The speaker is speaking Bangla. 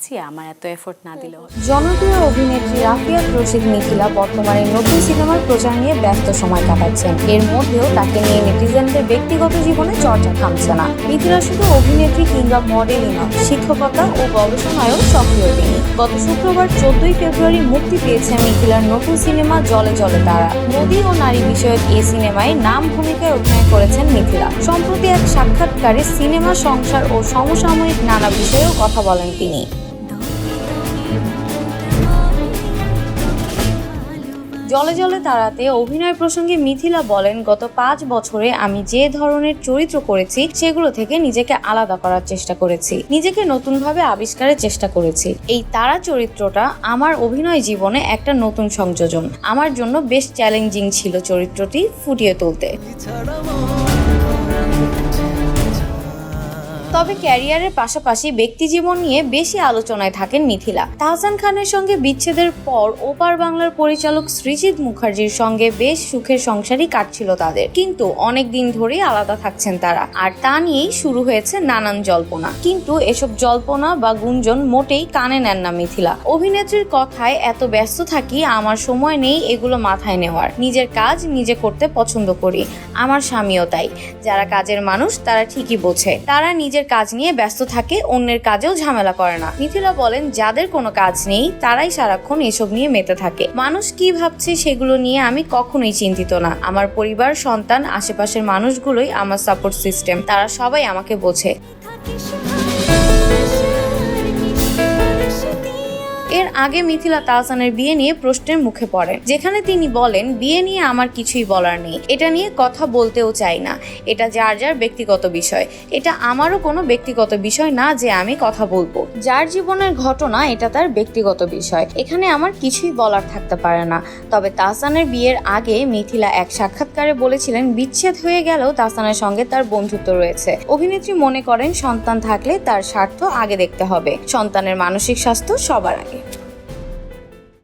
পাচ্ছি, আমার এত এফোর্ট না দিলেও। জনপ্রিয় অভিনেত্রী রাফিয়াত রশিদ মিথিলা বর্তমানে নতুন সিনেমার প্রচার নিয়ে ব্যস্ত সময় কাটাচ্ছেন। এর মধ্যেও তাকে নিয়ে নেটিজেনদের ব্যক্তিগত জীবনে চর্চা থামছে না। মিথিলা শুধু অভিনেত্রী কিংবা মডেলই নয়, শিক্ষকতা ও গবেষণায়ও সক্রিয় তিনি। গত শুক্রবার 14 ফেব্রুয়ারি মুক্তি পেয়েছে মিথিলার নতুন সিনেমা জলে জলে তারা। নদী ও নারী বিষয়ক এই সিনেমায় নাম ভূমিকায় অভিনয় করেছেন মিথিলা। সম্প্রতি এক সাক্ষাৎকারে সিনেমা, সংসার ও সমসাময়িক নানা বিষয়েও কথা বলেন তিনি। জলে জলে তারাতে অভিনয় প্রসঙ্গে মিথিলা বলেন, গত 5 বছরে আমি যে ধরনের চরিত্র করেছি সেগুলো থেকে নিজেকে আলাদা করার চেষ্টা করেছি, নিজেকে নতুনভাবে আবিষ্কারের চেষ্টা করেছি। এই তারা চরিত্রটা আমার অভিনয় জীবনে একটা নতুন সংযোজন। আমার জন্য বেশ চ্যালেঞ্জিং ছিল চরিত্রটি ফুটিয়ে তুলতে। তবে ক্যারিয়ারের পাশাপাশি ব্যক্তিজীবন নিয়ে বেশি আলোচনায় থাকেন মিথিলা। তাহসান খানের সঙ্গে বিচ্ছেদের পর ওপার বাংলার পরিচালক সৃজিত মুখার্জির সঙ্গে বেশ সুখের সংসারই কাটছিল তাদের, কিন্তু অনেক দিন ধরেই আলাদা থাকছেন তারা, আর তা নিয়েই শুরু হয়েছে নানান জল্পনা। কিন্তু এসব জল্পনা বা গুঞ্জন মোটেই কানে নেন না মিথিলা। অভিনেত্রীর কথায়, এত ব্যস্ত থাকি, আমার সময় নেই এগুলো মাথায় নেওয়ার। নিজের কাজ নিজে করতে পছন্দ করি, আমার স্বামীও তাই। যারা কাজের মানুষ তারা ঠিকই বোঝে, তারা নিজের কাজ নিয়ে ব্যস্ত থাকে, অন্যের কাজেও ঝামেলা করে না। মিথিলা বলেন, যাদের কোনো কাজ নেই তারাই সারাক্ষণ এসব নিয়ে মেতে থাকে। মানুষ কি ভাবছে সেগুলো নিয়ে আমি কখনোই চিন্তিত না। আমার পরিবার, সন্তান, আশেপাশের মানুষগুলোই আমার সাপোর্ট সিস্টেম, তারা সবাই আমাকে বোঝে। এর আগে মিথিলা তাহসানের বিয়ে নিয়ে প্রশ্নের মুখে পড়েন, যেখানে তিনি বলেন, বিয়ে নিয়ে আমার কিছুই বলার নেই, এটা নিয়ে কথা বলতেও চাই না, এটা যার যার ব্যক্তিগত বিষয়। এটা আমারও কোনো ব্যক্তিগত বিষয় না যে আমি কথা বলবো। যার জীবনের ঘটনা, এটা তার ব্যক্তিগত বিষয়, এখানে আমার কিছুই বলার থাকতে পারে না। তবে তাহসানের বিয়ের আগে মিথিলা এক সাক্ষাৎকারে বলেছিলেন, বিচ্ছেদ হয়ে গেলেও তাহসানের সঙ্গে তার বন্ধুত্ব রয়েছে। অভিনেত্রী মনে করেন, সন্তান থাকলে তার স্বার্থ আগে দেখতে হবে, সন্তানের মানসিক স্বাস্থ্য সবার আগে।